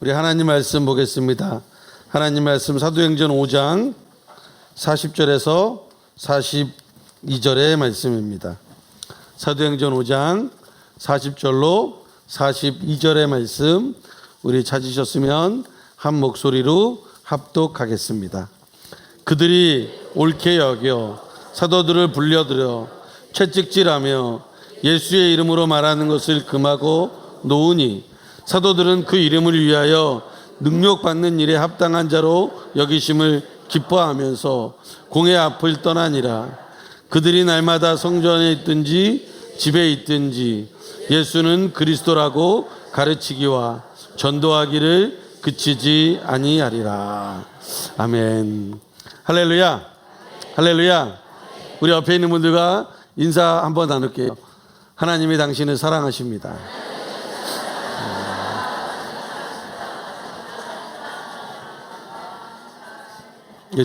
우리 하나님 말씀 보겠습니다. 하나님 말씀 사도행전 5장 40절에서 42절의 말씀입니다. 사도행전 5장 40절로 42절의 말씀 우리 찾으셨으면 한 목소리로 합독하겠습니다. 그들이 옳게 여겨 사도들을 불려들여 채찍질하며 예수의 이름으로 말하는 것을 금하고 놓으니 사도들은 그 이름을 위하여 능력받는 일에 합당한 자로 여기심을 기뻐하면서 공회 앞을 떠나니라. 그들이 날마다 성전에 있든지 집에 있든지 예수는 그리스도라고 가르치기와 전도하기를 그치지 아니하리라. 아멘. 할렐루야. 할렐루야. 우리 옆에 있는 분들과 인사 한번 나눌게요. 하나님이 당신을 사랑하십니다.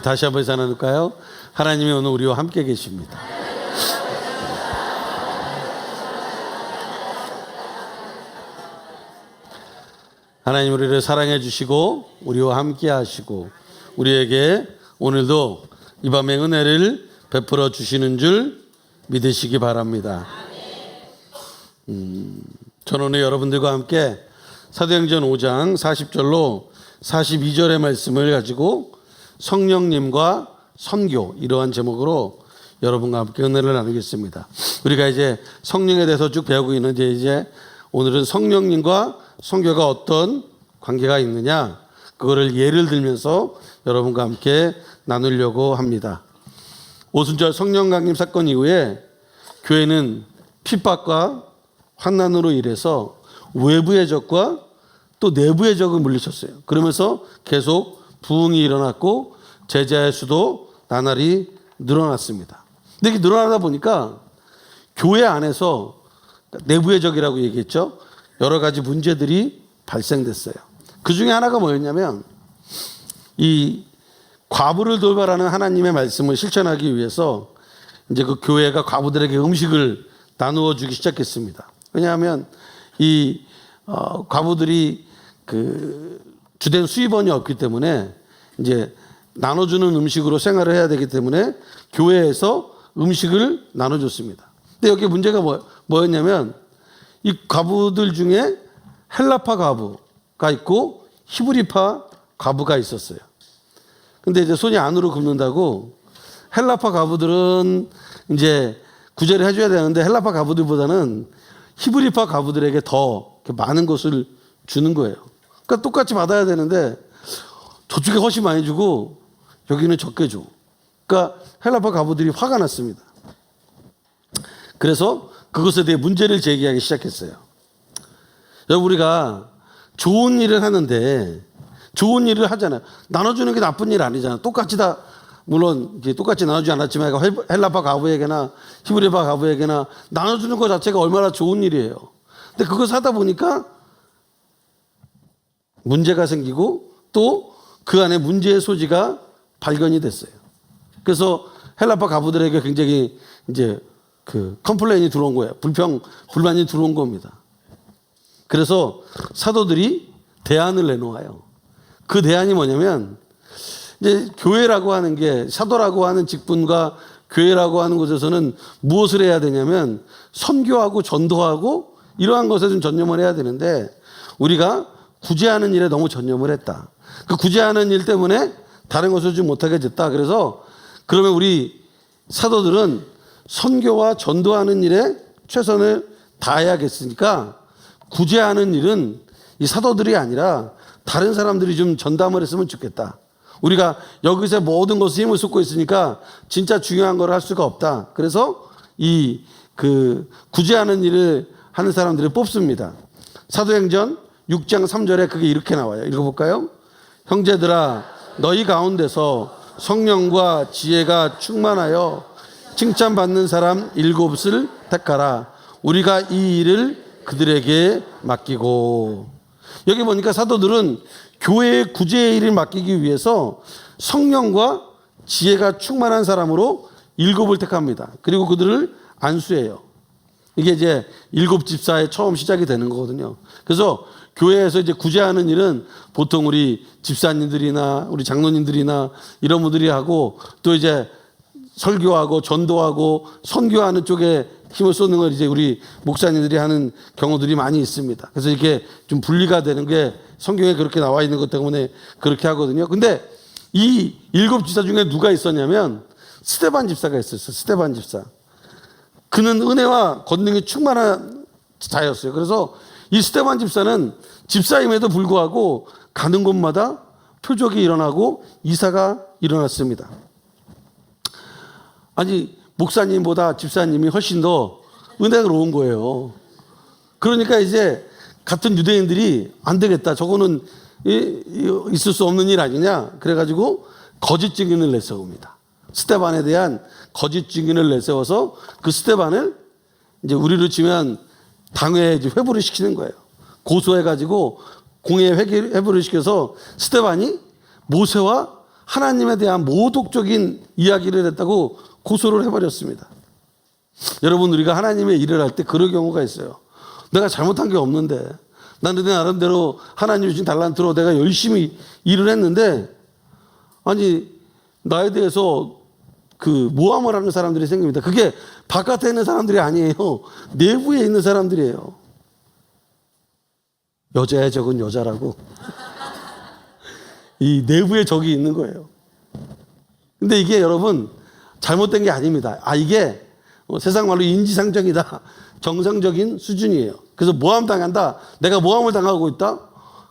다시 한번 인사 나눌까요? 하나님이 오늘 우리와 함께 계십니다. 하나님 우리를 사랑해 주시고 우리와 함께 하시고 우리에게 오늘도 이 밤의 은혜를 베풀어 주시는 줄 믿으시기 바랍니다. 저는 오늘 여러분들과 함께 사도행전 5장 40절로 42절의 말씀을 가지고 성령님과 선교 이러한 제목으로 여러분과 함께 은혜를 나누겠습니다. 우리가 이제 성령에 대해서 쭉 배우고 있는데 이제 오늘은 성령님과 선교가 어떤 관계가 있느냐 그거를 예를 들면서 여러분과 함께 나누려고 합니다. 오순절 성령 강림 사건 이후에 교회는 핍박과 환난으로 인해서 외부의 적과 또 내부의 적을 물리쳤어요. 그러면서 계속 부흥이 일어났고 제자의 수도 나날이 늘어났습니다. 근데 이렇게 늘어나다 보니까 교회 안에서 내부의 적이라고 얘기했죠. 여러 가지 문제들이 발생됐어요. 그 중에 하나가 뭐였냐면 이 과부를 돌봐라는 하나님의 말씀을 실천하기 위해서 이제 그 교회가 과부들에게 음식을 나누어 주기 시작했습니다. 왜냐하면 이 과부들이 그 주된 수입원이 없기 때문에 이제 나눠주는 음식으로 생활을 해야 되기 때문에 교회에서 음식을 나눠줬습니다. 근데 여기 문제가 뭐였냐면 이 과부들 중에 헬라파 과부가 있고 히브리파 과부가 있었어요. 근데 이제 손이 안으로 굽는다고 헬라파 과부들은 이제 구제를 해줘야 되는데 헬라파 과부들보다는 히브리파 과부들에게 더 많은 것을 주는 거예요. 그러니까 똑같이 받아야 되는데 저쪽에 훨씬 많이 주고 여기는 적게 줘. 그러니까 헬라파 과부들이 화가 났습니다. 그래서 그것에 대해 문제를 제기하기 시작했어요. 여러분 우리가 좋은 일을 하는데 좋은 일을 하잖아요. 나눠주는 게 나쁜 일 아니잖아요. 똑같이 다 물론 똑같이 나눠주지 않았지만 헬라파 과부에게나 히브리파 과부에게나 나눠주는 것 자체가 얼마나 좋은 일이에요. 근데 그것을 하다 보니까 문제가 생기고 또 그 안에 문제의 소지가 발견이 됐어요. 그래서 헬라파 과부들에게 굉장히 이제 그 컴플레인이 들어온 거예요. 불만이 들어온 겁니다. 그래서 사도들이 대안을 내놓아요. 그 대안이 뭐냐면 이제 교회라고 하는 게 사도라고 하는 직분과 교회라고 하는 곳에서는 무엇을 해야 되냐면 선교하고 전도하고 이러한 것에 좀 전념을 해야 되는데 우리가 구제하는 일에 너무 전념을 했다. 그 구제하는 일 때문에 다른 것을 좀 못하게 됐다. 그래서 그러면 우리 사도들은 선교와 전도하는 일에 최선을 다해야겠으니까 구제하는 일은 이 사도들이 아니라 다른 사람들이 좀 전담을 했으면 좋겠다. 우리가 여기서 모든 것에 힘을 쏟고 있으니까 진짜 중요한 걸 할 수가 없다. 그래서 구제하는 일을 하는 사람들을 뽑습니다. 사도행전 6장 3절에 그게 이렇게 나와요. 읽어볼까요? 형제들아 너희 가운데서 성령과 지혜가 충만하여 칭찬받는 사람 7을 택하라. 우리가 이 일을 그들에게 맡기고. 여기 보니까 사도들은 교회의 구제의 일을 맡기기 위해서 성령과 지혜가 충만한 사람으로 7을 택합니다. 그리고 그들을 안수해요. 이게 이제 7 집사의 처음 시작이 되는 거거든요. 그래서 교회에서 이제 구제하는 일은 보통 우리 집사님들이나 우리 장로님들이나 이런 분들이 하고, 또 이제 설교하고 전도하고 선교하는 쪽에 힘을 쏟는 걸 이제 우리 목사님들이 하는 경우들이 많이 있습니다. 그래서 이렇게 좀 분리가 되는 게 성경에 그렇게 나와 있는 것 때문에 그렇게 하거든요. 근데 이 7 집사 중에 누가 있었냐면 스데반 집사가 있었어요. 스데반 집사. 그는 은혜와 권능이 충만한 자였어요. 그래서 이 스데반 집사는 집사임에도 불구하고 가는 곳마다 표적이 일어나고 이사가 일어났습니다. 아니, 목사님보다 집사님이 훨씬 더 은혜로운 거예요. 그러니까 이제 같은 유대인들이 안 되겠다, 저거는 있을 수 없는 일 아니냐, 그래가지고 거짓 증인을 내세웁니다. 스데반에 대한 거짓 증인을 내세워서 그 스데반을 이제 우리로 치면 당회에 이제 회부를 시키는 거예요. 고소해가지고 공회에 회부를 시켜서 스데반이 모세와 하나님에 대한 모독적인 이야기를 했다고 고소를 해버렸습니다. 여러분, 우리가 하나님의 일을 할 때 그런 경우가 있어요. 내가 잘못한 게 없는데, 나는 내 나름대로 하나님 주신 달란트로 내가 열심히 일을 했는데, 아니, 나에 대해서 그 모함을 하는 사람들이 생깁니다. 그게 바깥에 있는 사람들이 아니에요. 내부에 있는 사람들이에요. 여자의 적은 여자라고. 이 내부에 적이 있는 거예요. 근데 이게 여러분 잘못된 게 아닙니다. 이게 세상 말로 인지상정이다, 정상적인 수준이에요. 그래서 모함 당한다, 내가 모함을 당하고 있다,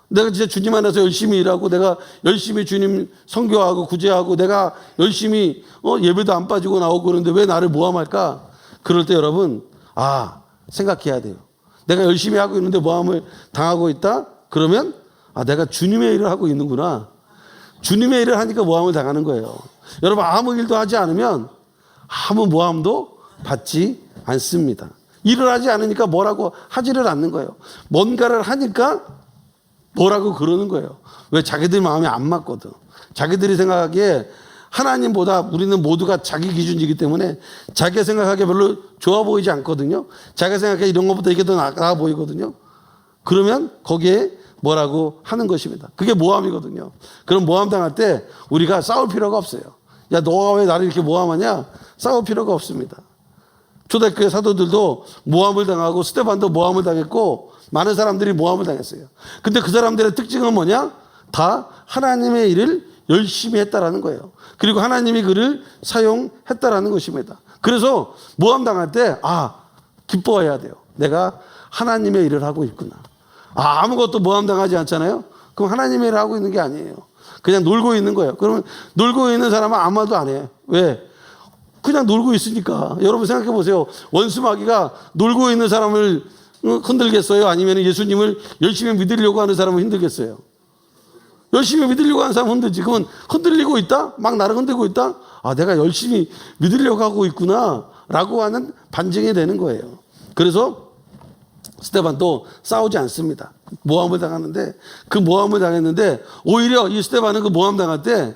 내가 진짜 주님 안에서 열심히 일하고, 내가 열심히 주님 선교하고 구제하고, 내가 열심히 예배도 안 빠지고 나오고 그러는데 왜 나를 모함할까? 그럴 때 여러분, 생각해야 돼요. 내가 열심히 하고 있는데 모함을 당하고 있다? 그러면 내가 주님의 일을 하고 있는구나. 주님의 일을 하니까 모함을 당하는 거예요. 여러분, 아무 일도 하지 않으면 아무 모함도 받지 않습니다. 일을 하지 않으니까 뭐라고 하지를 않는 거예요. 뭔가를 하니까 뭐라고 그러는 거예요. 왜? 자기들 마음이 안 맞거든. 자기들이 생각하기에 하나님보다 우리는 모두가 자기 기준이기 때문에 자기가 생각하기에 별로 좋아 보이지 않거든요. 자기가 생각하기에 이런 것보다 이게 더 나아 보이거든요. 그러면 거기에 뭐라고 하는 것입니다. 그게 모함이거든요. 그럼 모함 당할 때 우리가 싸울 필요가 없어요. 야, 너가 왜 나를 이렇게 모함하냐? 싸울 필요가 없습니다. 초대교회 사도들도 모함을 당하고 스데반도 모함을 당했고 많은 사람들이 모함을 당했어요. 근데 그 사람들의 특징은 뭐냐? 다 하나님의 일을 열심히 했다라는 거예요. 그리고 하나님이 그를 사용했다라는 것입니다. 그래서 모함 당할 때 기뻐해야 돼요. 내가 하나님의 일을 하고 있구나. 아무것도 모함 당하지 않잖아요. 그럼 하나님의 일을 하고 있는 게 아니에요. 그냥 놀고 있는 거예요. 그러면 놀고 있는 사람은 아무 말도 안 해요. 왜? 그냥 놀고 있으니까. 여러분 생각해 보세요. 원수 마귀가 놀고 있는 사람을 흔들겠어요? 아니면 예수님을 열심히 믿으려고 하는 사람을 흔들겠어요? 열심히 믿으려고 하는 사람 흔들지. 그러면 흔들리고 있다? 막 나를 흔들고 있다? 내가 열심히 믿으려고 하고 있구나 라고 하는 반증이 되는 거예요. 그래서 스데반도 싸우지 않습니다. 모함을 당하는데, 그 모함을 당했는데 오히려 이 스데반은 그 모함 당할 때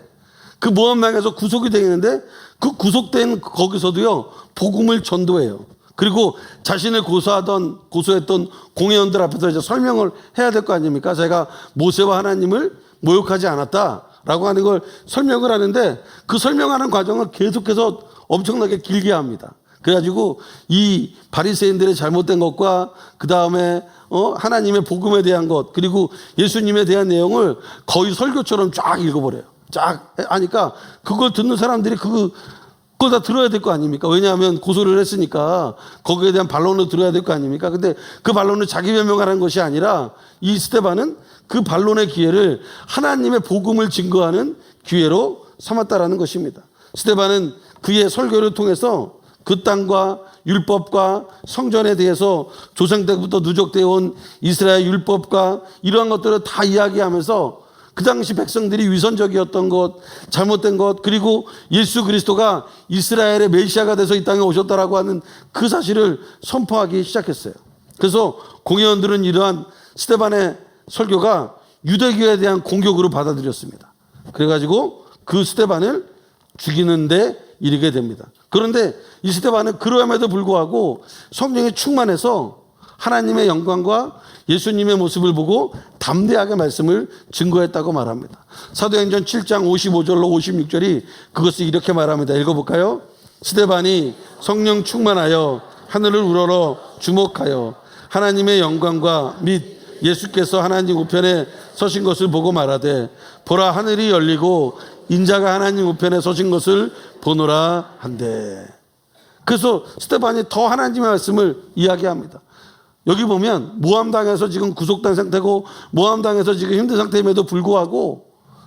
그 모함 당해서 구속이 되겠는데, 그 구속된 거기서도요 복음을 전도해요. 그리고 자신을 고소했던 공회원들 앞에서 이제 설명을 해야 될 거 아닙니까? 제가 모세와 하나님을 모욕하지 않았다라고 하는 걸 설명을 하는데, 그 설명하는 과정을 계속해서 엄청나게 길게 합니다. 그래가지고 이 바리새인들의 잘못된 것과 그 다음에 하나님의 복음에 대한 것, 그리고 예수님에 대한 내용을 거의 설교처럼 쫙 읽어버려요. 쫙 하니까 그걸 듣는 사람들이 그걸 다 들어야 될 거 아닙니까? 왜냐하면 고소를 했으니까 거기에 대한 반론을 들어야 될 거 아닙니까? 근데 그 반론을 자기 변명하는 것이 아니라 이 스데반은 그 반론의 기회를 하나님의 복음을 증거하는 기회로 삼았다라는 것입니다. 스데반은 그의 설교를 통해서 그 땅과 율법과 성전에 대해서 조상 때부터 누적되어 온 이스라엘 율법과 이러한 것들을 다 이야기하면서 그 당시 백성들이 위선적이었던 것, 잘못된 것, 그리고 예수 그리스도가 이스라엘의 메시아가 돼서 이 땅에 오셨다라고 하는 그 사실을 선포하기 시작했어요. 그래서 공회원들은 이러한 스데반의 설교가 유대교에 대한 공격으로 받아들였습니다. 그래가지고 그 스데반을 죽이는 데 이르게 됩니다. 그런데 이 스데반은 그러함에도 불구하고 성령에 충만해서 하나님의 영광과 예수님의 모습을 보고 담대하게 말씀을 증거했다고 말합니다. 사도행전 7장 55절로 56절이 그것을 이렇게 말합니다. 읽어볼까요? 스데반이 성령 충만하여 하늘을 우러러 주목하여 하나님의 영광과 및 예수께서 하나님 우편에 서신 것을 보고 말하되 보라 하늘이 열리고 인자가 하나님 우편에 서신 것을 보노라 한대. 그래서 스데반이 더 하나님의 말씀을 이야기합니다. 여기 보면 모함당해서 지금 구속된 상태고 모함당해서 지금 힘든 상태임에도 불구하고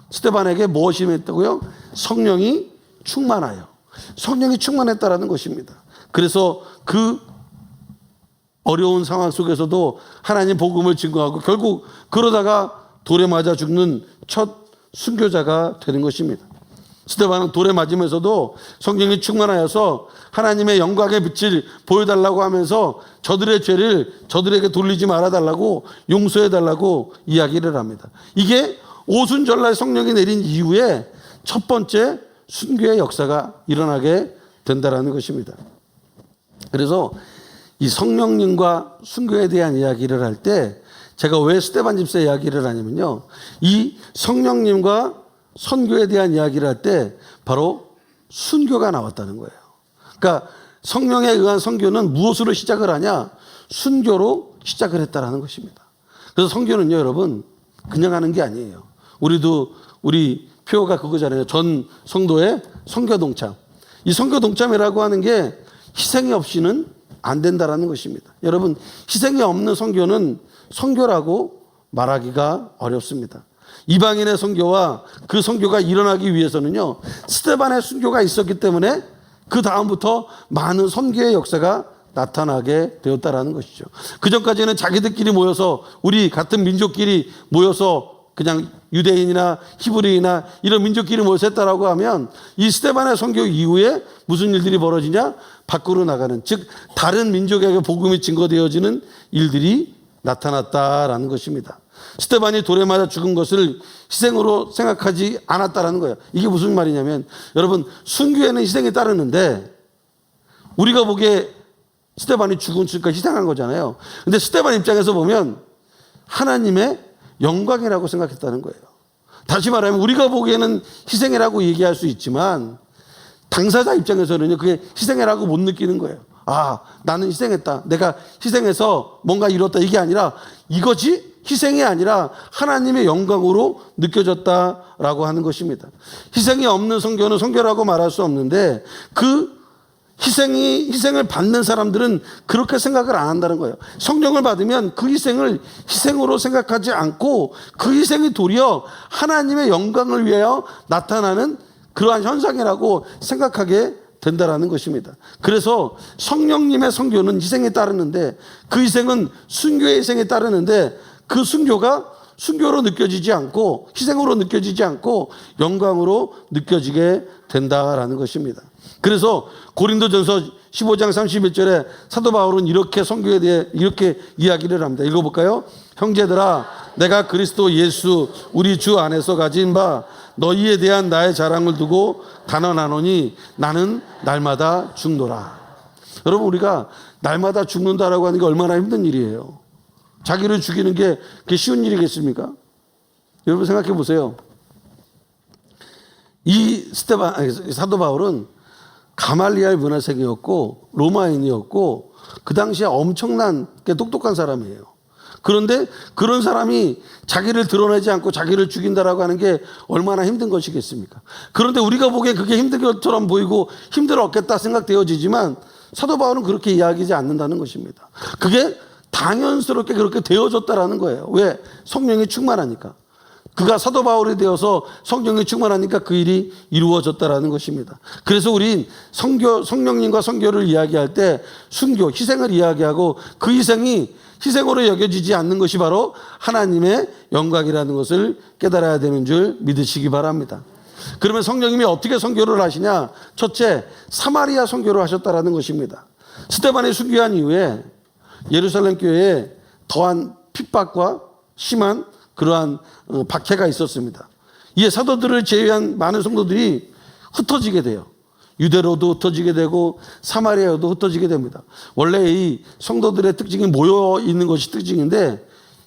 스데반에게 무엇이 임했다고요? 성령이 충만하여. 성령이 충만했다라는 것입니다. 그래서 그 어려운 상황 속에서도 하나님 복음을 증거하고 결국 그러다가 돌에 맞아 죽는 첫 순교자가 되는 것입니다. 스데반은 돌에 맞으면서도 성령이 충만하여서 하나님의 영광의 빛을 보여달라고 하면서 저들의 죄를 저들에게 돌리지 말아달라고 용서해달라고 이야기를 합니다. 이게 오순절날 성령이 내린 이후에 첫 번째 순교의 역사가 일어나게 된다는 것입니다. 그래서 이 성령님과 순교에 대한 이야기를 할 때 제가 왜 스데반 집사 이야기를 하냐면요, 이 성령님과 선교에 대한 이야기를 할 때 바로 순교가 나왔다는 거예요. 그러니까 성령에 의한 선교는 무엇으로 시작을 하냐? 순교로 시작을 했다라는 것입니다. 그래서 선교는요, 여러분, 그냥 하는 게 아니에요. 우리 표가 그거잖아요. 전 성도의 선교 동참. 이 선교 동참이라고 하는 게 희생이 없이는 안 된다라는 것입니다. 여러분, 희생이 없는 선교는 선교라고 말하기가 어렵습니다. 이방인의 선교와 그 선교가 일어나기 위해서는요, 스데반의 순교가 있었기 때문에 그 다음부터 많은 선교의 역사가 나타나게 되었다라는 것이죠. 그 전까지는 자기들끼리 모여서 우리 같은 민족끼리 모여서 그냥 유대인이나 히브리나 이런 민족끼리 모여서 했다라고 하면 이 스데반의 선교 이후에 무슨 일들이 벌어지냐? 밖으로 나가는, 즉 다른 민족에게 복음이 증거되어지는 일들이 나타났다라는 것입니다. 스데반이 돌에 맞아 죽은 것을 희생으로 생각하지 않았다라는 거예요. 이게 무슨 말이냐면, 여러분, 순교에는 희생이 따르는데 우리가 보기에 스데반이 죽으니까 희생한 거잖아요. 근데 스데반 입장에서 보면 하나님의 영광이라고 생각했다는 거예요. 다시 말하면 우리가 보기에는 희생이라고 얘기할 수 있지만 당사자 입장에서는요, 그게 희생이라고 못 느끼는 거예요. 아, 나는 희생했다. 내가 희생해서 뭔가 이뤘다. 이게 아니라 이것이 희생이 아니라 하나님의 영광으로 느껴졌다라고 하는 것입니다. 희생이 없는 선교는 선교라고 말할 수 없는데 그 희생을 받는 사람들은 그렇게 생각을 안 한다는 거예요. 성령을 받으면 그 희생을 희생으로 생각하지 않고 그 희생이 도리어 하나님의 영광을 위하여 나타나는 그러한 현상이라고 생각하게 된다라는 것입니다. 그래서 성령님의 선교는 희생에 따르는데 그 희생은 순교의 희생에 따르는데 그 순교가 순교로 느껴지지 않고 희생으로 느껴지지 않고 영광으로 느껴지게 된다라는 것입니다. 그래서 고린도전서 15장 31절에 사도 바울은 이렇게 선교에 대해 이렇게 이야기를 합니다. 읽어볼까요? 형제들아, 내가 그리스도 예수 우리 주 안에서 가진 바 너희에 대한 나의 자랑을 두고 단언하노니 나는 날마다 죽노라. 여러분, 우리가 날마다 죽는다라고 하는 게 얼마나 힘든 일이에요. 자기를 죽이는 게 그게 쉬운 일이겠습니까? 여러분 생각해 보세요. 이 사도 바울은 가말리알 문화생이었고 로마인이었고 그 당시에 엄청나게 똑똑한 사람이에요. 그런데 그런 사람이 자기를 드러내지 않고 자기를 죽인다라고 하는 게 얼마나 힘든 것이겠습니까? 그런데 우리가 보기엔 그게 힘든 것처럼 보이고 힘들었겠다 생각되어지지만 사도 바울은 그렇게 이야기하지 않는다는 것입니다. 그게 당연스럽게 그렇게 되어졌다라는 거예요. 왜? 성령이 충만하니까. 그가 사도 바울이 되어서 성령이 충만하니까 그 일이 이루어졌다라는 것입니다. 그래서 우린 성령님과 선교를 이야기할 때 순교, 희생을 이야기하고 그 희생이 희생으로 여겨지지 않는 것이 바로 하나님의 영광이라는 것을 깨달아야 되는 줄 믿으시기 바랍니다. 그러면 성령님이 어떻게 선교를 하시냐? 첫째, 사마리아 선교를 하셨다라는 것입니다. 스데반이 순교한 이후에 예루살렘 교회에 더한 핍박과 심한 그러한 박해가 있었습니다. 이에 사도들을 제외한 많은 성도들이 흩어지게 돼요. 유대로도 흩어지게 되고 사마리아로도 흩어지게 됩니다. 원래 이 성도들의 특징이 모여 있는 것이 특징인데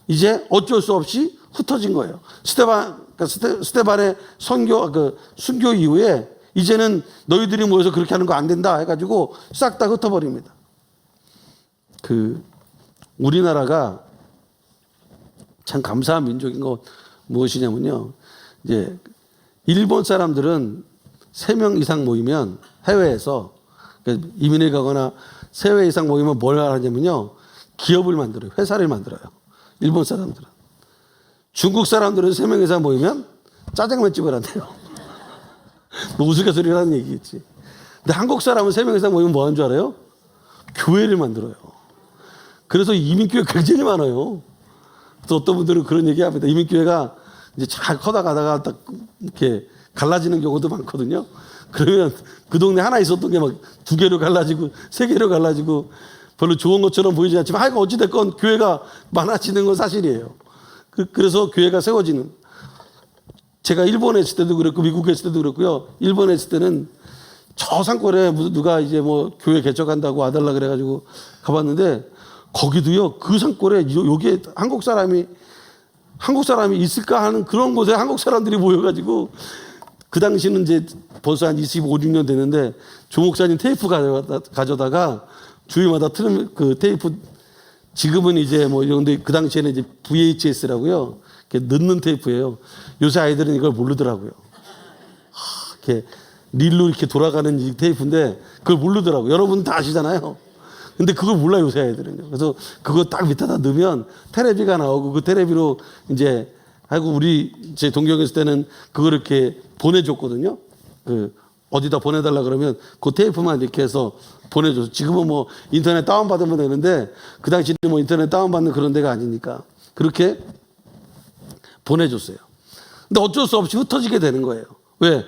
이제 어쩔 수 없이 흩어진 거예요. 스데반의 순교 이후에 이제는 너희들이 모여서 그렇게 하는 거 안 된다 해가지고 싹 다 흩어버립니다. 우리나라가 참 감사한 민족인 거 무엇이냐면요. 이제 일본 사람들은 3명 이상 모이면 해외에서 이민을 가거나 3회 이상 모이면 뭘 하냐면요. 기업을 만들어요. 회사를 만들어요. 일본 사람들은. 중국 사람들은 3명 이상 모이면 짜장면집을 한대요. 뭐 우스갯소리라는 얘기겠지. 근데 한국 사람은 3명 이상 모이면 뭐 하는 줄 알아요? 교회를 만들어요. 그래서 이민교회 굉장히 많아요. 또 어떤 분들은 그런 얘기 합니다. 이민교회가 이제 잘 커다가다가 딱 이렇게 갈라지는 경우도 많거든요. 그러면 그 동네 하나 있었던 게 막 2개로 갈라지고 3개로 갈라지고 별로 좋은 것처럼 보이지 않지만 하여간 어찌됐건 교회가 많아지는 건 사실이에요. 그래서 교회가 세워지는. 제가 일본에 있을 때도 그랬고 미국에 있을 때도 그랬고요. 일본에 있을 때는 저 산골에 누가 이제 뭐 교회 개척한다고 와달라 그래가지고 가봤는데 거기도요. 그 산골에 여기에 한국 사람이 있을까 하는 그런 곳에 한국 사람들이 모여가지고 그 당시는 이제 벌써 한 25, 6년 됐는데 조 목사님 테이프 가져다가 주일마다 틀은 그 테이프 지금은 이제 뭐 이런데 그 당시에는 이제 VHS라고요. 이렇게 넣는 테이프예요. 요새 아이들은 이걸 모르더라고요. 이렇게 릴로 이렇게 돌아가는 이 테이프인데 그걸 모르더라고요. 여러분 다 아시잖아요. 근데 그걸 몰라요, 요새 아이들은요. 그래서 그거 딱 밑에다 넣으면 테레비가 나오고 그 테레비로 이제 하고 우리 제 동경에 있을 때는 그걸 이렇게 보내줬거든요. 어디다 보내달라 그러면 그 테이프만 이렇게 해서 보내줘서 지금은 뭐 인터넷 다운받으면 되는데 그 당시에는 뭐 인터넷 다운받는 그런 데가 아니니까 그렇게 보내줬어요. 근데 어쩔 수 없이 흩어지게 되는 거예요. 왜?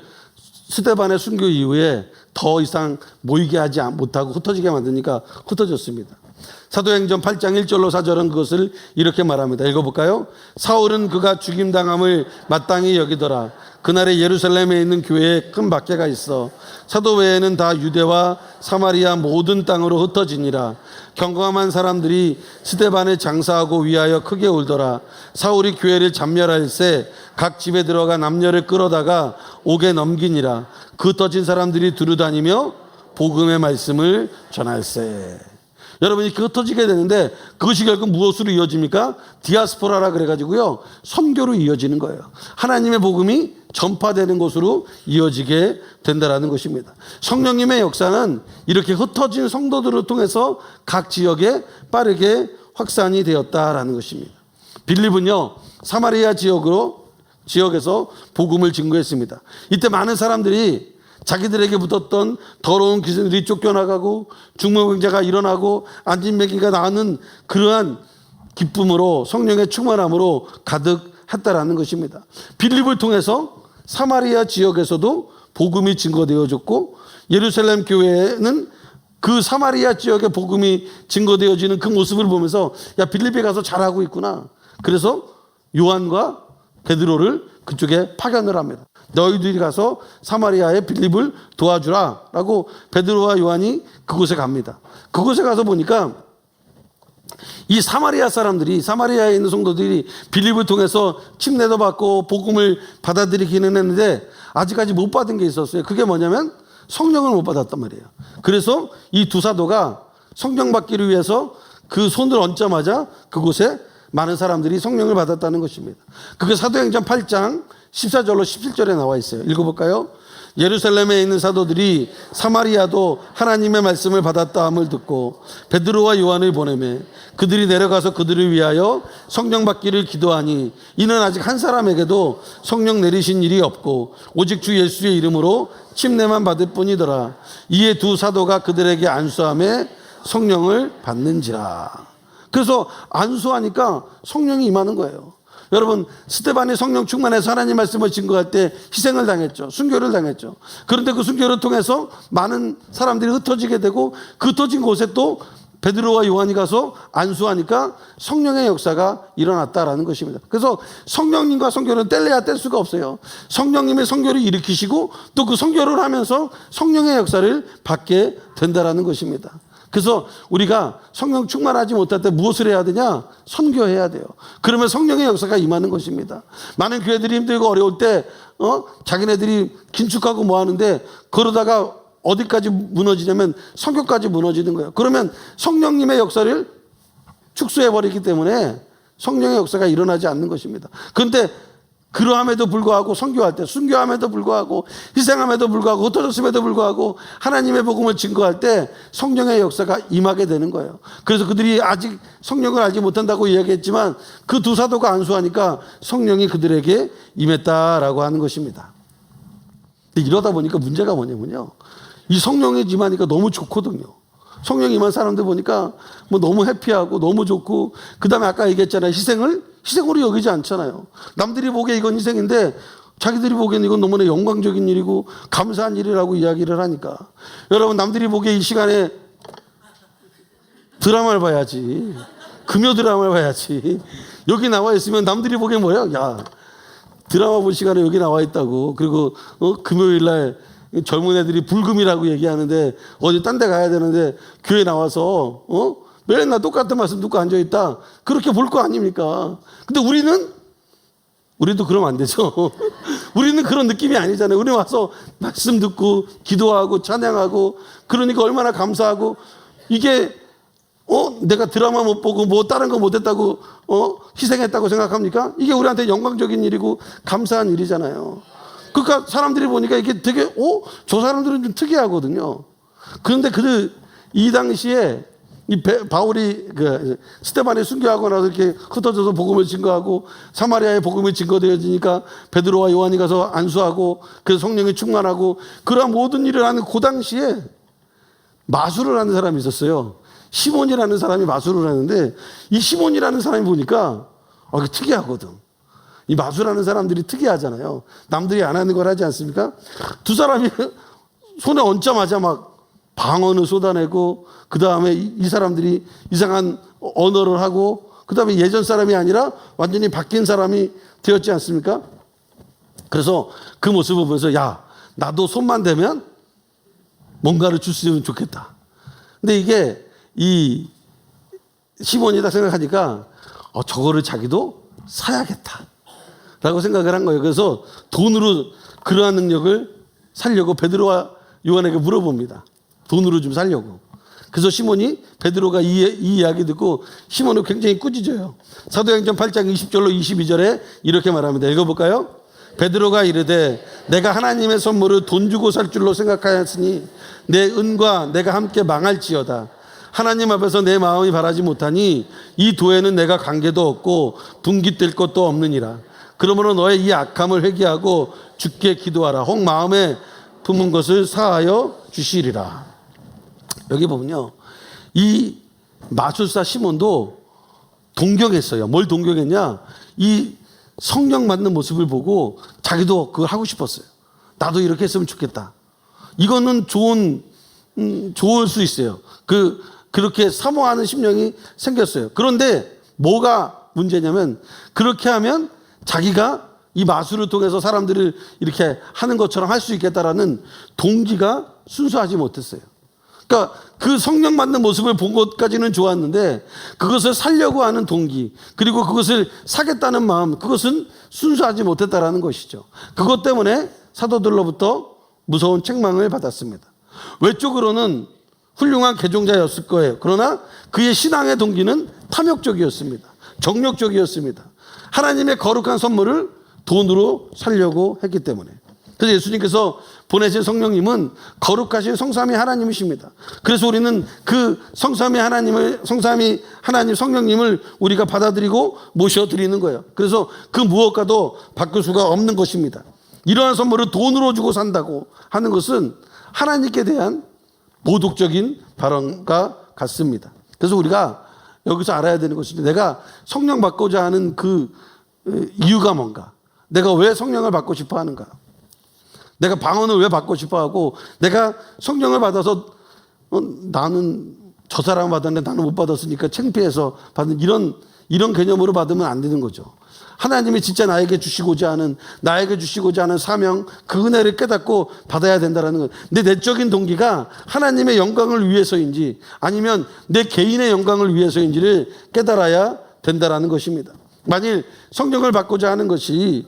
스데반의 순교 이후에 더 이상 모이게 하지 못하고 흩어지게 만드니까 흩어졌습니다. 사도행전 8장 1절로 4절은 그것을 이렇게 말합니다. 읽어볼까요? 사울은 그가 죽임당함을 마땅히 여기더라. 그날에 예루살렘에 있는 교회에 큰 박해가 있어 사도 외에는 다 유대와 사마리아 모든 땅으로 흩어지니라. 경건한 사람들이 스데반을 장사하고 위하여 크게 울더라. 사울이 교회를 잠멸할새 각 집에 들어가 남녀를 끌어다가 옥에 넘기니라. 그 흩어진 사람들이 두루다니며 복음의 말씀을 전할세. 여러분이 흩어지게 되는데 그것이 결국 무엇으로 이어집니까? 디아스포라라 그래가지고요. 선교로 이어지는 거예요. 하나님의 복음이 전파되는 것으로 이어지게 된다는 것입니다. 성령님의 역사는 이렇게 흩어진 성도들을 통해서 각 지역에 빠르게 확산이 되었다라는 것입니다. 빌립은요. 사마리아 지역에서 복음을 증거했습니다. 이때 많은 사람들이 자기들에게 붙었던 더러운 귀신들이 쫓겨나가고 중풍병자가 일어나고 안진뱅이가 나는 그러한 기쁨으로 성령의 충만함으로 가득했다라는 것입니다. 빌립을 통해서 사마리아 지역에서도 복음이 증거되어졌고 예루살렘 교회는 그 사마리아 지역에 복음이 증거되어지는 그 모습을 보면서 야 빌립에 가서 잘하고 있구나. 그래서 요한과 베드로를 그쪽에 파견을 합니다. 너희들이 가서 사마리아의 빌립을 도와주라 라고 베드로와 요한이 그곳에 갑니다. 그곳에 가서 보니까 이 사마리아 사람들이 사마리아에 있는 성도들이 빌립을 통해서 침례도 받고 복음을 받아들이기는 했는데 아직까지 못 받은 게 있었어요. 그게 뭐냐면 성령을 못 받았단 말이에요. 그래서 이 두 사도가 성령 받기를 위해서 그 손을 얹자마자 그곳에 많은 사람들이 성령을 받았다는 것입니다. 그게 사도행전 8장 14절로 17절에 나와 있어요. 읽어볼까요? 예루살렘에 있는 사도들이 사마리아도 하나님의 말씀을 받았다함을 듣고 베드로와 요한을 보내매 그들이 내려가서 그들을 위하여 성령 받기를 기도하니 이는 아직 한 사람에게도 성령 내리신 일이 없고 오직 주 예수의 이름으로 침례만 받을 뿐이더라. 이에 두 사도가 그들에게 안수하며 성령을 받는지라. 그래서 안수하니까 성령이 임하는 거예요. 여러분 스데반이 성령 충만해서 하나님 말씀을 증거할 때 희생을 당했죠. 순교를 당했죠. 그런데 그 순교를 통해서 많은 사람들이 흩어지게 되고 그 흩어진 곳에 또 베드로와 요한이 가서 안수하니까 성령의 역사가 일어났다라는 것입니다. 그래서 성령님과 선교는 뗄래야 뗄 수가 없어요. 성령님의 선교를 일으키시고 또 그 선교를 하면서 성령의 역사를 받게 된다라는 것입니다. 그래서 우리가 성령 충만하지 못할 때 무엇을 해야 되냐? 선교해야 돼요. 그러면 성령의 역사가 임하는 것입니다. 많은 교회들이 힘들고 어려울 때 자기네들이 긴축하고 뭐 하는데 그러다가 어디까지 무너지냐면 선교까지 무너지는 거예요. 그러면 성령님의 역사를 축소해버리기 때문에 성령의 역사가 일어나지 않는 것입니다. 그런데 그러함에도 불구하고 선교할 때, 순교함에도 불구하고 희생함에도 불구하고 흩어졌음에도 불구하고 하나님의 복음을 증거할 때 성령의 역사가 임하게 되는 거예요. 그래서 그들이 아직 성령을 알지 못한다고 이야기했지만 그 두 사도가 안수하니까 성령이 그들에게 임했다라고 하는 것입니다. 이러다 보니까 문제가 뭐냐면요, 이 성령이 임하니까 너무 좋거든요. 성령이 임한 사람들 보니까 뭐 너무 해피하고 너무 좋고, 그 다음에 아까 얘기했잖아요. 희생으로 여기지 않잖아요. 남들이 보기에 이건 희생인데 자기들이 보기에는 이건 너무나 영광적인 일이고 감사한 일이라고 이야기를 하니까, 여러분 남들이 보기에 이 시간에 드라마를 봐야지, 금요 드라마를 봐야지. 여기 나와 있으면 남들이 보기에 뭐야? 야, 드라마 볼 시간에 여기 나와 있다고. 그리고 금요일날 젊은 애들이 불금이라고 얘기하는데 어디 딴 데 가야 되는데 교회 나와서 맨날 똑같은 말씀 듣고 앉아있다. 그렇게 볼 거 아닙니까? 근데 우리도 그러면 안 되죠. 우리는 그런 느낌이 아니잖아요. 우리 와서 말씀 듣고 기도하고 찬양하고 그러니까 얼마나 감사하고, 이게 내가 드라마 못 보고 뭐 다른 거 못했다고 희생했다고 생각합니까? 이게 우리한테 영광적인 일이고 감사한 일이잖아요. 그러니까 사람들이 보니까 이게 되게 저 사람들은 좀 특이하거든요. 그런데 이 당시에 바울이 스데반이 순교하고 나서 이렇게 흩어져서 복음을 증거하고 사마리아에 복음이 증거되어지니까 베드로와 요한이 가서 안수하고 그래서 성령이 충만하고 그러한 모든 일을 하는 그 당시에 마술을 하는 사람이 있었어요. 시몬이라는 사람이 마술을 하는데, 이 시몬이라는 사람이 보니까 이게 특이하거든. 이 마술하는 사람들이 특이하잖아요. 남들이 안 하는 걸 하지 않습니까? 두 사람이 손에 얹자마자 막 방언을 쏟아내고, 그 다음에 이 사람들이 이상한 언어를 하고, 그 다음에 예전 사람이 아니라 완전히 바뀐 사람이 되었지 않습니까? 그래서 그 모습을 보면서 야, 나도 손만 대면 뭔가를 줬으면 좋겠다. 근데 이게 이 시몬이다 생각하니까 저거를 자기도 사야겠다 라고 생각을 한 거예요. 그래서 돈으로 그러한 능력을 살려고 베드로와 요한에게 물어봅니다. 돈으로 좀 살려고. 그래서 시몬이, 베드로가 이 이야기 듣고 시몬을 굉장히 꾸짖어요. 사도행전 8장 20절로 22절에 이렇게 말합니다. 읽어볼까요? 베드로가 이르되 내가 하나님의 선물을 돈 주고 살 줄로 생각하였으니 내 은과 내가 함께 망할지어다. 하나님 앞에서 내 마음이 바라지 못하니 이 도에는 내가 관계도 없고 분깃될 것도 없느니라. 그러므로 너의 이 악함을 회개하고 주께 기도하라. 혹 마음에 품은 것을 사하여 주시리라. 여기 보면요, 이 마술사 시몬도 동경했어요. 뭘 동경했냐? 이 성령 받는 모습을 보고 자기도 그걸 하고 싶었어요. 나도 이렇게 했으면 좋겠다. 이거는 좋을 수 있어요. 그렇게 사모하는 심령이 생겼어요. 그런데 뭐가 문제냐면, 그렇게 하면 자기가 이 마술을 통해서 사람들을 이렇게 하는 것처럼 할 수 있겠다라는 동기가 순수하지 못했어요. 그러니까 그 성령 받는 모습을 본 것까지는 좋았는데 그것을 살려고 하는 동기, 그리고 그것을 사겠다는 마음, 그것은 순수하지 못했다라는 것이죠. 그것 때문에 사도들로부터 무서운 책망을 받았습니다. 외적으로는 훌륭한 개종자였을 거예요. 그러나 그의 신앙의 동기는 탐욕적이었습니다. 정욕적이었습니다. 하나님의 거룩한 선물을 돈으로 살려고 했기 때문에. 그래서 예수님께서 보내신 성령님은 거룩하신 성삼위 하나님이십니다. 그래서 우리는 그 성삼위 하나님 성령님을 우리가 받아들이고 모셔드리는 거예요. 그래서 그 무엇과도 바꿀 수가 없는 것입니다. 이러한 선물을 돈으로 주고 산다고 하는 것은 하나님께 대한 모독적인 발언과 같습니다. 그래서 우리가 여기서 알아야 되는 것이, 내가 성령 받고자 하는 그 이유가 뭔가, 내가 왜 성령을 받고 싶어 하는가, 내가 방언을 왜 받고 싶어 하고, 내가 성령을 받아서 나는 저 사람 받았는데 나는 못 받았으니까 창피해서 받는 이런 개념으로 받으면 안 되는 거죠. 하나님이 진짜 나에게 주시고자 하는 사명, 그 은혜를 깨닫고 받아야 된다는 것. 내 내적인 동기가 하나님의 영광을 위해서인지 아니면 내 개인의 영광을 위해서인지를 깨달아야 된다는 것입니다. 만일 성령을 받고자 하는 것이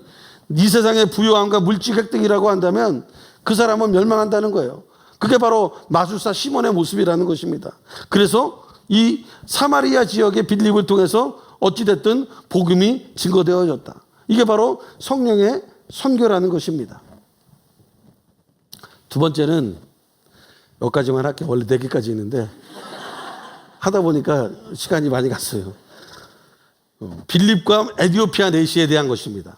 이 세상의 부요함과 물질 획득이라고 한다면 그 사람은 멸망한다는 거예요. 그게 바로 마술사 시몬의 모습이라는 것입니다. 그래서 이 사마리아 지역의 빌립을 통해서 어찌됐든 복음이 증거되어졌다. 이게 바로 성령의 선교라는 것입니다. 두 번째는 여기까지만 할게요. 원래 4개까지 있는데 하다 보니까 시간이 많이 갔어요. 빌립과 에디오피아 내시에 대한 것입니다.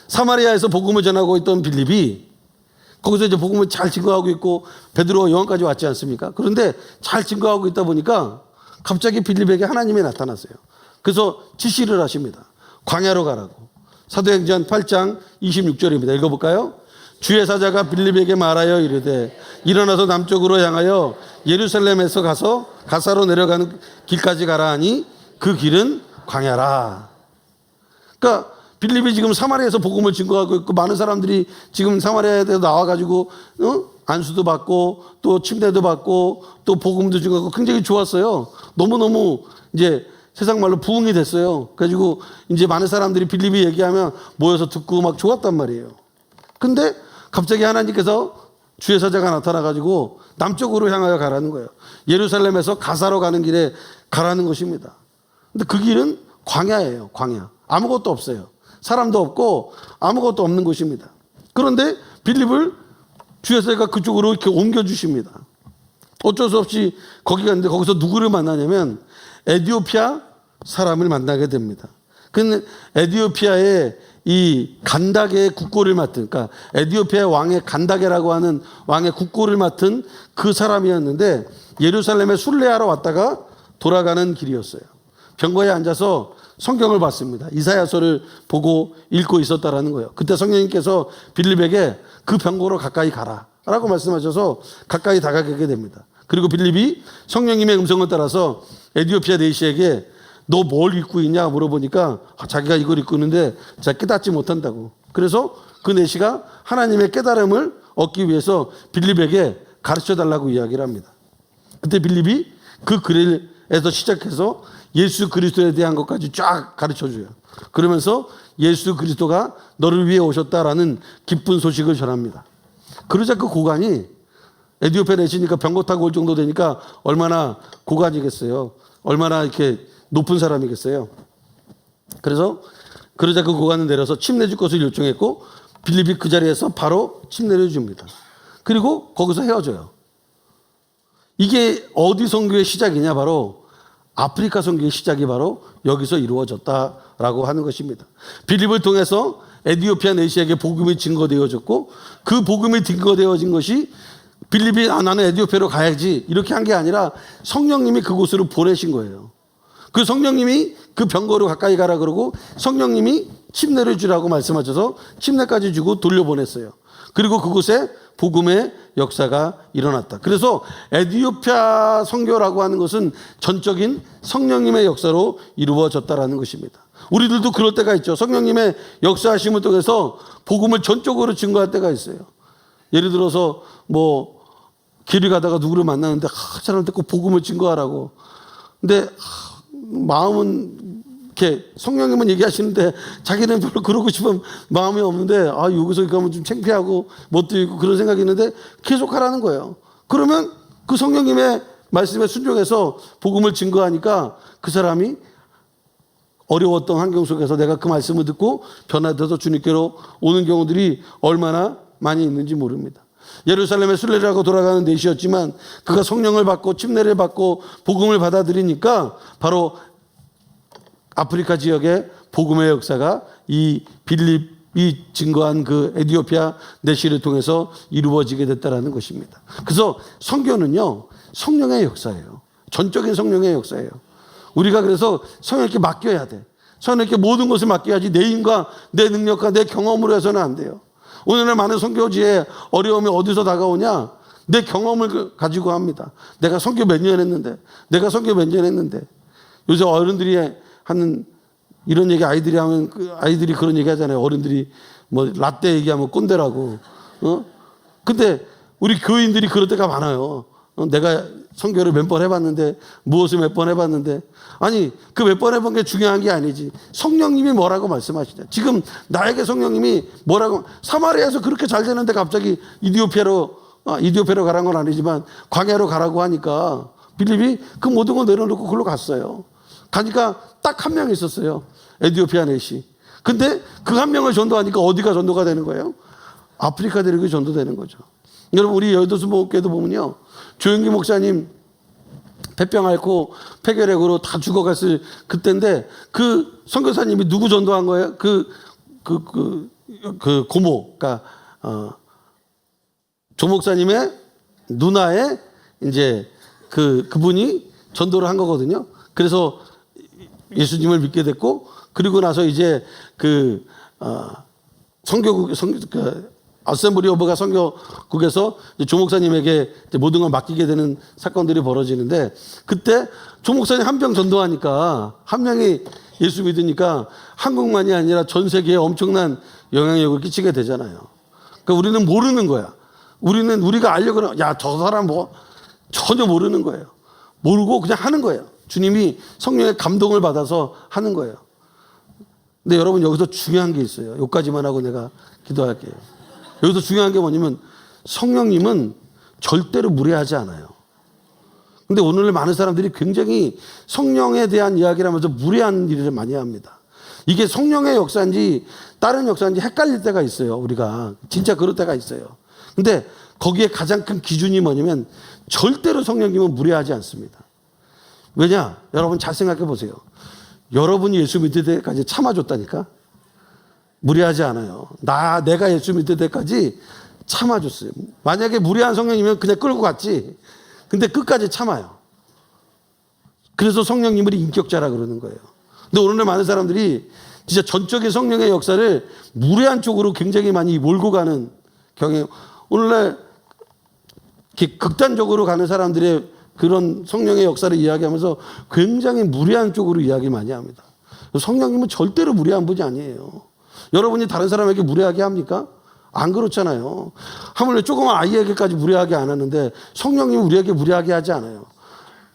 사마리아에서 복음을 전하고 있던 빌립이 거기서 이제 복음을 잘 증거하고 있고 베드로와 요한까지 왔지 않습니까? 그런데 잘 증거하고 있다 보니까 갑자기 빌립에게 하나님이 나타났어요. 그래서 지시를 하십니다. 광야로 가라고. 사도행전 8장 26절입니다. 읽어볼까요? 주의 사자가 빌립에게 말하여 이르되 일어나서 남쪽으로 향하여 예루살렘에서 가서 가사로 내려가는 길까지 가라 하니 그 길은 광야라. 그러니까 빌립이 지금 사마리아에서 복음을 증거하고 있고 많은 사람들이 지금 사마리아에 나와가지고 안수도 받고 또 침례도 받고 또 복음도 증거하고 굉장히 좋았어요. 너무너무 이제 세상 말로 부흥이 됐어요. 그래가지고 이제 많은 사람들이 빌립이 얘기하면 모여서 듣고 막 좋았단 말이에요. 근데 갑자기 하나님께서 주의 사자가 나타나가지고 남쪽으로 향하여 가라는 거예요. 예루살렘에서 가사로 가는 길에 가라는 것입니다. 근데 그 길은 광야예요. 광야. 아무것도 없어요. 사람도 없고 아무것도 없는 곳입니다. 그런데 빌립을 주의 사자가 그쪽으로 이렇게 옮겨주십니다. 어쩔 수 없이 거기 갔는데 거기서 누구를 만나냐면 에디오피아 사람을 만나게 됩니다. 근데 에디오피아의 이 간다게의 국고를 맡은, 그러니까 에디오피아 왕의 간다게라고 하는 왕의 국고를 맡은 그 사람이었는데 예루살렘에 순례하러 왔다가 돌아가는 길이었어요. 병거에 앉아서 성경을 봤습니다. 이사야서를 보고 읽고 있었다라는 거예요. 그때 성령님께서 빌립에게 그 병거로 가까이 가라라고 말씀하셔서 가까이 다가가게 됩니다. 그리고 빌립이 성령님의 음성을 따라서 에디오피아 내시에게 너 뭘 읽고 있냐 물어보니까 자기가 이걸 읽고 있는데 잘 깨닫지 못한다고. 그래서 그 내시가 하나님의 깨달음을 얻기 위해서 빌립에게 가르쳐달라고 이야기를 합니다. 그때 빌립이 그 글에서 시작해서 예수 그리스도에 대한 것까지 쫙 가르쳐줘요. 그러면서 예수 그리스도가 너를 위해 오셨다라는 기쁜 소식을 전합니다. 그러자 그 고관이 에디오피아 내시니까 병거 타고 올 정도 되니까 얼마나 고관이겠어요. 얼마나 이렇게 높은 사람이겠어요. 그래서 그러자 그 고관을 내려서 침 내줄 것을 요청했고 빌립이 그 자리에서 바로 침 내려줍니다. 그리고 거기서 헤어져요. 이게 어디 선교의 시작이냐? 바로 아프리카 선교의 시작이 바로 여기서 이루어졌다라고 하는 것입니다. 빌립을 통해서 에디오피아 내시에게 복음이 증거되어졌고 그 복음이 증거되어진 것이 빌립이 나는 에디오피아로 가야지 이렇게 한 게 아니라 성령님이 그곳으로 보내신 거예요. 그 성령님이 그 병거로 가까이 가라 그러고 성령님이 침례를 주라고 말씀하셔서 침례까지 주고 돌려보냈어요. 그리고 그곳에 복음의 역사가 일어났다. 그래서 에디오피아 선교라고 하는 것은 전적인 성령님의 역사로 이루어졌다라는 것입니다. 우리들도 그럴 때가 있죠. 성령님의 역사하심을 통해서 복음을 전적으로 증거할 때가 있어요. 예를 들어서 뭐 길을 가다가 누구를 만나는데 사람한테 꼭 복음을 증거하라고. 근데 마음은 이렇게 성령님은 얘기하시는데 자기는 별로 그러고 싶은 마음이 없는데 여기서 가면 좀 창피하고 뭣도 있고 그런 생각이 있는데 계속 하라는 거예요. 그러면 그 성령님의 말씀에 순종해서 복음을 증거하니까 그 사람이 어려웠던 환경 속에서 내가 그 말씀을 듣고 변화돼서 주님께로 오는 경우들이 얼마나 많이 있는지 모릅니다. 예루살렘에 순례를 하고 돌아가는 내시였지만 그가 성령을 받고 침례를 받고 복음을 받아들이니까 바로 아프리카 지역의 복음의 역사가 이 빌립이 증거한 그 에디오피아 내시를 통해서 이루어지게 됐다는 것입니다. 그래서 선교는요 성령의 역사예요. 전적인 성령의 역사예요. 우리가 그래서 성령에게 맡겨야 돼. 성령에게 모든 것을 맡겨야지 내 힘과 내 능력과 내 경험으로 해서는 안 돼요. 오늘날 많은 선교지에 어려움이 어디서 다가오냐? 내 경험을 가지고 합니다. 내가 선교 몇 년 했는데, 내가 선교 몇 년 했는데. 요새 어른들이 하는 이런 얘기 아이들이 하면 아이들이 그런 얘기 하잖아요. 어른들이 뭐 라떼 얘기하면 꼰대라고. 근데 우리 교인들이 그럴 때가 많아요. 내가 선교를 몇 번 해봤는데, 무엇을 몇 번 해봤는데. 아니, 그 몇 번 해본 게 중요한 게 아니지. 성령님이 뭐라고 말씀하시냐. 지금 나에게 성령님이 뭐라고, 사마리아에서 그렇게 잘 되는데 갑자기 이디오피아로 가라는 건 아니지만 광야로 가라고 하니까 빌립이 그 모든 거 내려놓고 그걸로 갔어요. 가니까 딱 한 명 있었어요. 에티오피아 넷이. 근데 그 한 명을 전도하니까 어디가 전도가 되는 거예요? 아프리카 대륙이 전도되는 거죠. 여러분, 우리 여의도수 목교회도 보면요, 조영기 목사님 폐병 앓고 폐결핵으로 다 죽어갔을 그때인데 그 선교사님이 누구 전도한 거예요? 그 고모, 그러니까 조 목사님의 누나의 이제 그분이 전도를 한 거거든요. 그래서 예수님을 믿게 됐고, 그리고 나서 이제 어셈블리 오브가 선교국에서 조 목사님에게 모든 걸 맡기게 되는 사건들이 벌어지는데, 그때 조 목사님 한 명 전도하니까, 한 명이 예수 믿으니까 한국만이 아니라 전 세계에 엄청난 영향력을 끼치게 되잖아요. 그러니까 우리는 모르는 거야. 우리가 알려고 야, 저 사람 뭐 전혀 모르는 거예요. 모르고 그냥 하는 거예요. 주님이 성령의 감동을 받아서 하는 거예요. 근데 여러분, 여기서 중요한 게 있어요. 여기까지만 하고 내가 기도할게요. 여기서 중요한 게 뭐냐면 성령님은 절대로 무례하지 않아요. 근데 오늘 많은 사람들이 굉장히 성령에 대한 이야기를 하면서 무례한 일을 많이 합니다. 이게 성령의 역사인지 다른 역사인지 헷갈릴 때가 있어요. 우리가 진짜 그럴 때가 있어요. 근데 거기에 가장 큰 기준이 뭐냐면 절대로 성령님은 무례하지 않습니다. 왜냐? 여러분 잘 생각해 보세요. 여러분이 예수 믿을 때까지 참아줬다니까? 무례하지 않아요. 내가 예수 믿을 때까지 참아줬어요. 만약에 무례한 성령이면 그냥 끌고 갔지. 근데 끝까지 참아요. 그래서 성령님을 인격자라 그러는 거예요. 근데 오늘날 많은 사람들이 진짜 전적인 성령의 역사를 무례한 쪽으로 굉장히 많이 몰고 가는 경향. 오늘날 이렇게 극단적으로 가는 사람들의 그런 성령의 역사를 이야기하면서 굉장히 무례한 쪽으로 이야기 많이 합니다. 성령님은 절대로 무례한 분이 아니에요. 여러분이 다른 사람에게 무례하게 합니까? 안 그렇잖아요. 하물며 조그만 아이에게까지 무례하게 안 하는데 성령님은 우리에게 무례하게 하지 않아요.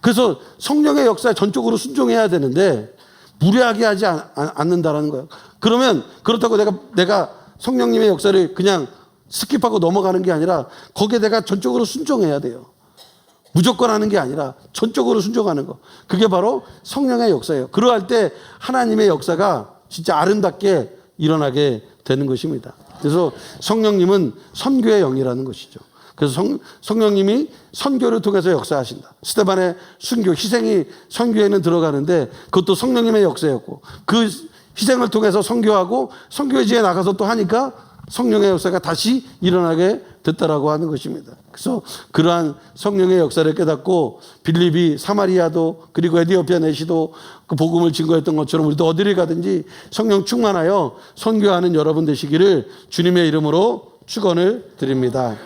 그래서 성령의 역사에 전적으로 순종해야 되는데 무례하게 하지 않는다라는 거예요. 그러면 그렇다고 내가 성령님의 역사를 그냥 스킵하고 넘어가는 게 아니라 거기에 내가 전적으로 순종해야 돼요. 무조건 하는 게 아니라 전적으로 순종하는 거. 그게 바로 성령의 역사예요. 그러할 때 하나님의 역사가 진짜 아름답게 일어나게 되는 것입니다. 그래서 성령님은 선교의 영이라는 것이죠. 그래서 성령님이 선교를 통해서 역사하신다. 스데반의 순교, 희생이 선교에는 들어가는데 그것도 성령님의 역사였고, 그 희생을 통해서 선교하고 선교지에 나가서 또 하니까 성령의 역사가 다시 일어나게 됐다라고 하는 것입니다. 그래서 그러한 성령의 역사를 깨닫고 빌립이 사마리아도 그리고 에티오피아 내시도 그 복음을 증거했던 것처럼 우리도 어디를 가든지 성령 충만하여 선교하는 여러분 되시기를 주님의 이름으로 축원을 드립니다.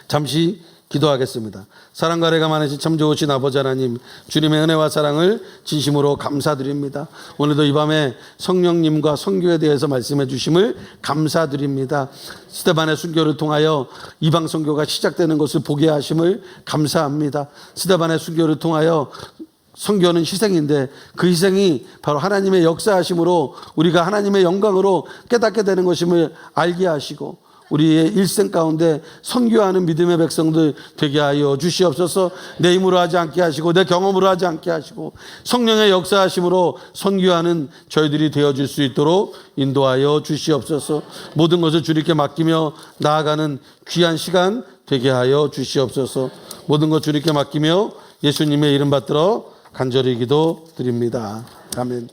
잠시 기도하겠습니다. 사랑과 은혜가 많으신 참 좋으신 아버지 하나님, 주님의 은혜와 사랑을 진심으로 감사드립니다. 오늘도 이 밤에 성령님과 선교에 대해서 말씀해 주심을 감사드립니다. 스데반의 순교를 통하여 이방 선교가 시작되는 것을 보게 하심을 감사합니다. 스데반의 순교를 통하여 선교는 희생인데 그 희생이 바로 하나님의 역사하심으로 우리가 하나님의 영광으로 깨닫게 되는 것임을 알게 하시고 우리의 일생 가운데 선교하는 믿음의 백성들 되게 하여 주시옵소서. 내 힘으로 하지 않게 하시고 내 경험으로 하지 않게 하시고 성령의 역사하심으로 선교하는 저희들이 되어질 수 있도록 인도하여 주시옵소서. 모든 것을 주님께 맡기며 나아가는 귀한 시간 되게 하여 주시옵소서. 모든 것 주님께 맡기며 예수님의 이름 받들어 간절히 기도드립니다. 아멘.